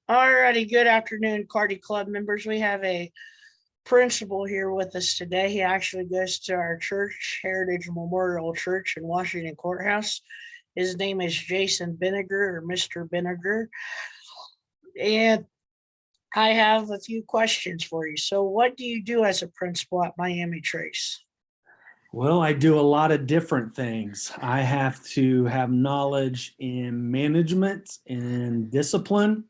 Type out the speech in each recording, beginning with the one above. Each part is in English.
Alrighty, good afternoon, Cardi Club members. We have a principal here with us today. He actually goes to our church, Heritage Memorial Church in Washington Courthouse. His name is Jason Binegar or Mr. Binegar. And I have a few questions for you. So, what do you do as a principal at Miami Trace? Well, I do a lot of different things. I have to have knowledge in management, in discipline,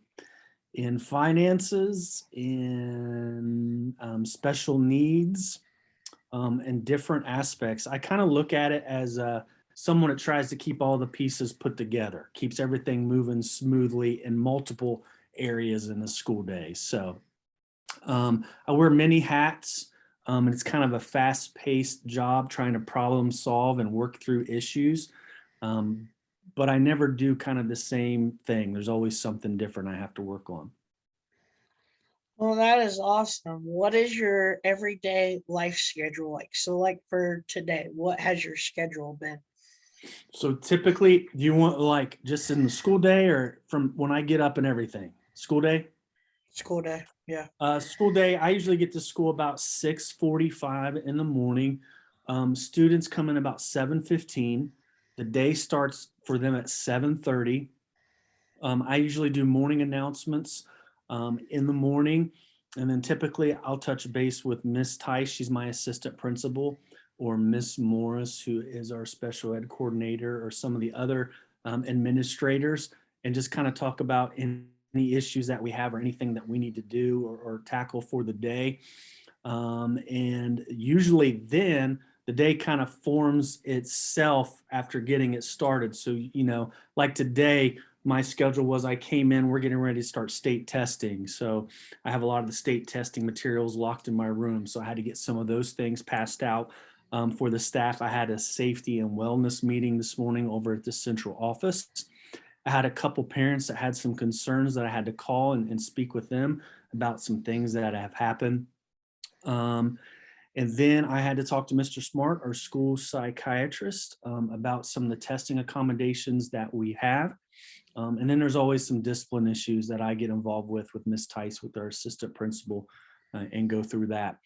in finances, in special needs, and different aspects. I kind of look at it as someone that tries to keep all the pieces put together, keeps everything moving smoothly in multiple areas in the school day. So I wear many hats. And it's kind of a fast-paced job trying to problem solve and work through issues. Um, but I never do kind of the same thing. There's always something different I have to work on. Well, that is awesome. What is your everyday life schedule like? So, like for today, what has your schedule been? So typically, do you want like just in the school day or from when I get up and everything? School day? School day. Yeah. School day, I usually get to school about 6:45 in the morning. Students come in about 7:15. The day starts for them at 7:30. I usually do morning announcements in the morning, and then typically I'll touch base with Miss Tice. She's my assistant principal, or Miss Morris, who is our special ed coordinator, or some of the other administrators, and just kind of talk about any issues that we have or anything that we need to do or tackle for the day. And usually then the day kind of forms itself after getting it started. So, like today, my schedule was I came in, we're getting ready to start state testing. So I have a lot of the state testing materials locked in my room. So I had to get some of those things passed out for the staff. I had a safety and wellness meeting this morning over at the central office. I had a couple parents that had some concerns that I had to call and speak with them about some things that have happened. Um, and then I had to talk to Mr. Smart, our school psychiatrist, about some of the testing accommodations that we have. And then there's always some discipline issues that I get involved with Ms. Tice, with our assistant principal, and go through that.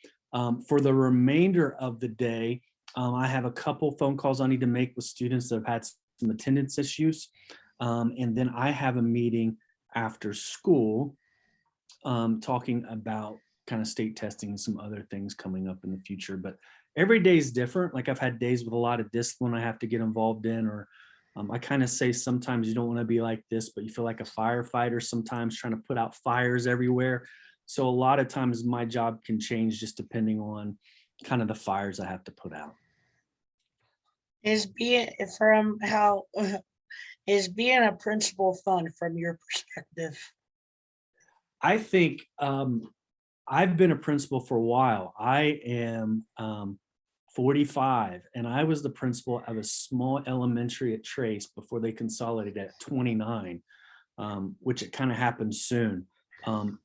For the remainder of the day, I have a couple phone calls I need to make with students that have had some attendance issues. And then I have a meeting after school talking about kind of state testing and some other things coming up in the future. But every day is different. Like I've had days with a lot of discipline I have to get involved in, or I kind of say sometimes you don't want to be like this, but you feel like a firefighter sometimes trying to put out fires everywhere. So a lot of times my job can change just depending on kind of the fires I have to put out. Is being from how is being a principal fun from your perspective? I think I've been a principal for a while. I am 45, and I was the principal of a small elementary at Trace before they consolidated at 29, which it kind of happened soon.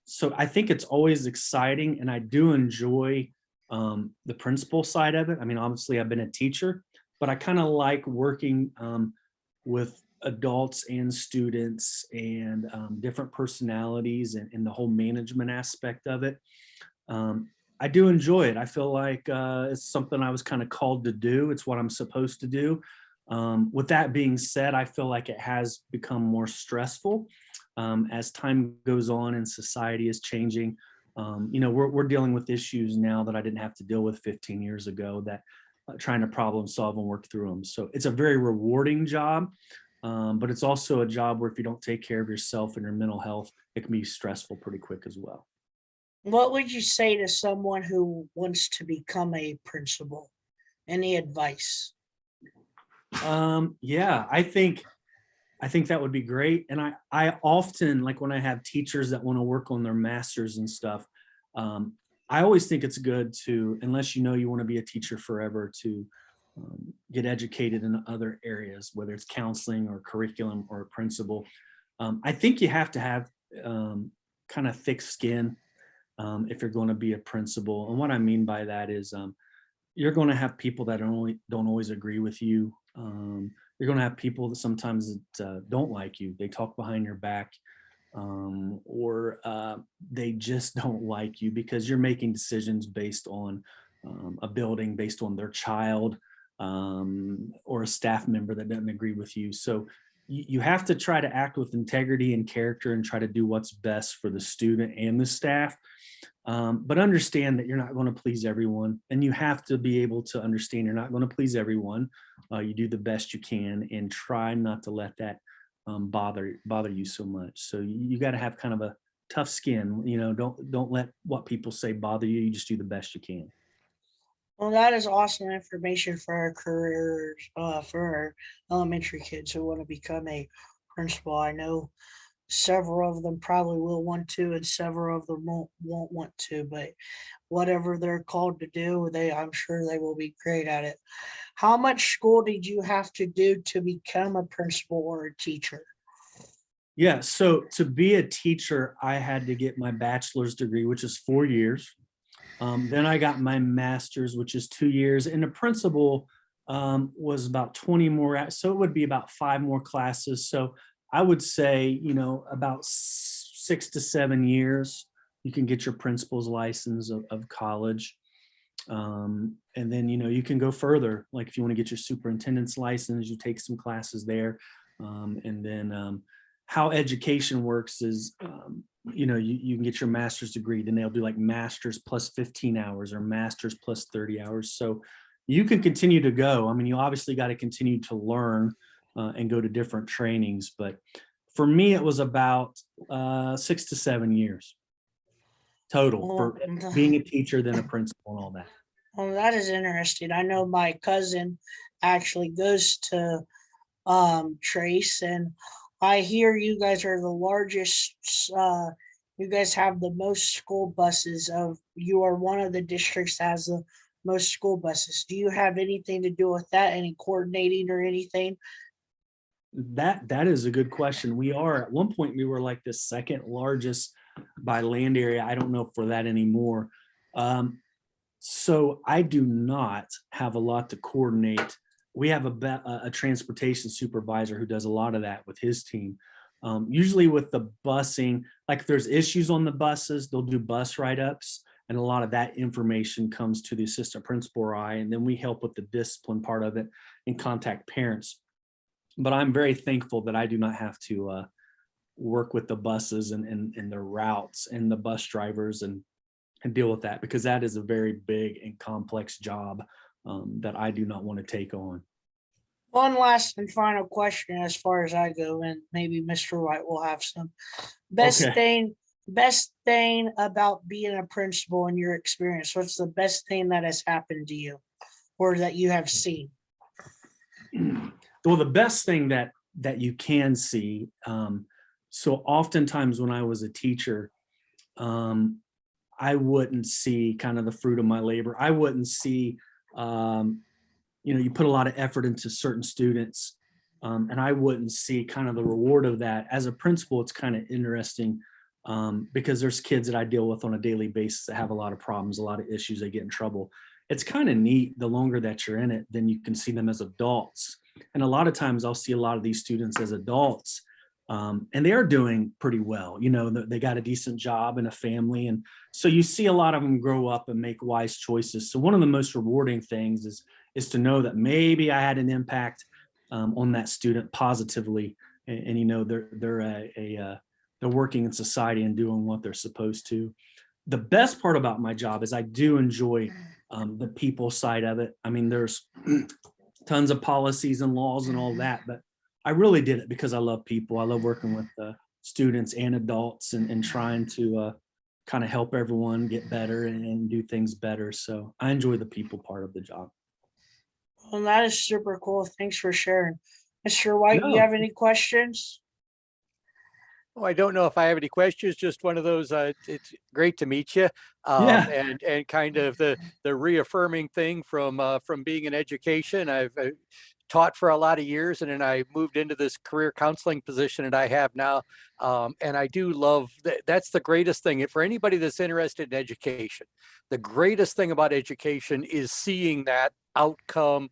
So I think it's always exciting, and I do enjoy the principal side of it. I mean, obviously, I've been a teacher, but I kind of like working with adults and students and different personalities and the whole management aspect of it. I do enjoy it. I feel like it's something I was kind of called to do. It's what I'm supposed to do. With that being said, I feel like it has become more stressful as time goes on and society is changing. We're dealing with issues now that I didn't have to deal with 15 years ago, that trying to problem solve and work through them. So it's a very rewarding job, but it's also a job where if you don't take care of yourself and your mental health, it can be stressful pretty quick as well. What would you say to someone who wants to become a principal? Any advice? Yeah, I think that would be great. And I often, like when I have teachers that want to work on their masters and stuff, um, I always think it's good to, unless you want to be a teacher forever, to get educated in other areas, whether it's counseling or curriculum or principal. I think you have to have kind of thick skin if you're going to be a principal. And what I mean by that is you're going to have people that don't always agree with you. You're going to have people that sometimes don't like you. They talk behind your back. or they just don't like you because you're making decisions based on a building, based on their child, or a staff member that doesn't agree with you. So you have to try to act with integrity and character and try to do what's best for the student and the staff. But understand that you're not going to please everyone, and you have to be able to understand you're not going to please everyone. You do the best you can and try not to let that bother you so much. So you got to have kind of a tough skin. Don't let what people say bother you. You just do the best you can. Well, that is awesome information for our careers, for our elementary kids who want to become a principal. I know several of them probably will want to, and several of them won't want to, but whatever they're called to do, I'm sure they will be great at it. How much school did you have to do to become a principal or a teacher? Yeah, so to be a teacher, I had to get my bachelor's degree, which is 4 years. Then I got my master's, which is 2 years, and the principal was about 20 more. So it would be about 5 more classes. So I would say, about 6 to 7 years, you can get your principal's license of college. And then, you can go further. Like if you want to get your superintendent's license, you take some classes there. And then how education works is, you can get your master's degree, then they'll do like master's plus 15 hours or master's plus 30 hours. So you can continue to go. I mean, you obviously got to continue to learn and go to different trainings. But for me, it was about 6 to 7 years total Well, for being a teacher, then a principal and all that. well, that is interesting. I know my cousin actually goes to Trace, and I hear you guys are the largest. You guys have the most school buses. You are one of the districts that has the most school buses. Do you have anything to do with that? Any coordinating or anything? That is a good question. We are at one point we were like the second largest by land area. I don't know if we're that anymore. So I do not have a lot to coordinate. We have a transportation supervisor who does a lot of that with his team. Usually with the busing, like if there's issues on the buses, they'll do bus write-ups, and a lot of that information comes to the assistant principal or I, and then we help with the discipline part of it and contact parents. But I'm very thankful that I do not have to work with the buses and the routes and the bus drivers and deal with that, because that is a very big and complex job that I do not want to take on. One last and final question as far as I go, and maybe Mr. White will have some. Best Okay. thing, best thing about being a principal in your experience. What's the best thing that has happened to you or that you have seen? Well, the best thing that you can see, so oftentimes when I was a teacher, I wouldn't see kind of the fruit of my labor. I wouldn't see, you put a lot of effort into certain students, and I wouldn't see kind of the reward of that. As a principal, it's kind of interesting because there's kids that I deal with on a daily basis that have a lot of problems, a lot of issues, they get in trouble. It's kind of neat. The longer that you're in it, then you can see them as adults. And a lot of times I'll see a lot of these students as adults, and they are doing pretty well. They got a decent job and a family. And so you see a lot of them grow up and make wise choices. So one of the most rewarding things is to know that maybe I had an impact on that student positively. And they're working in society and doing what they're supposed to. The best part about my job is I do enjoy the people side of it. I mean, there's tons of policies and laws and all that, but I really did it because I love people. I love working with students and adults and trying to kind of help everyone get better and do things better. So I enjoy the people part of the job. Well, that is super cool. Thanks for sharing. Mr. White, you No. have any questions? Oh, I don't know if I have any questions. Just one of those. It's great to meet you, Yeah. and kind of the reaffirming thing from being in education. I've taught for a lot of years, and then I moved into this career counseling position that I have now. And I do love that. That's the greatest thing for anybody that's interested in education. The greatest thing about education is seeing that outcome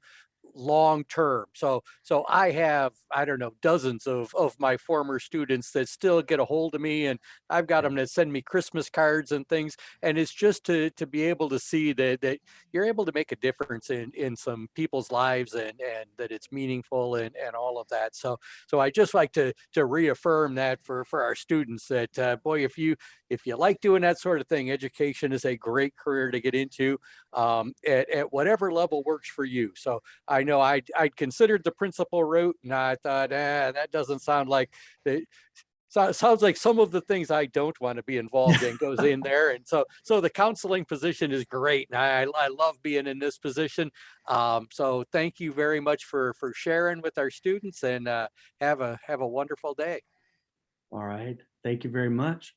long term. So I have, I don't know, dozens of my former students that still get a hold of me, and I've got them that send me Christmas cards and things. And it's just to be able to see that you're able to make a difference in some people's lives, and that it's meaningful, and all of that. So I just like to reaffirm that for our students, that boy, if you like doing that sort of thing, education is a great career to get into, at whatever level works for you. So I know I'd considered the principal route, and I thought, that doesn't sound like the. So it sounds like some of the things I don't want to be involved in goes in there. And so the counseling position is great. And I love being in this position. So thank you very much for sharing with our students, and have a wonderful day. All right. Thank you very much.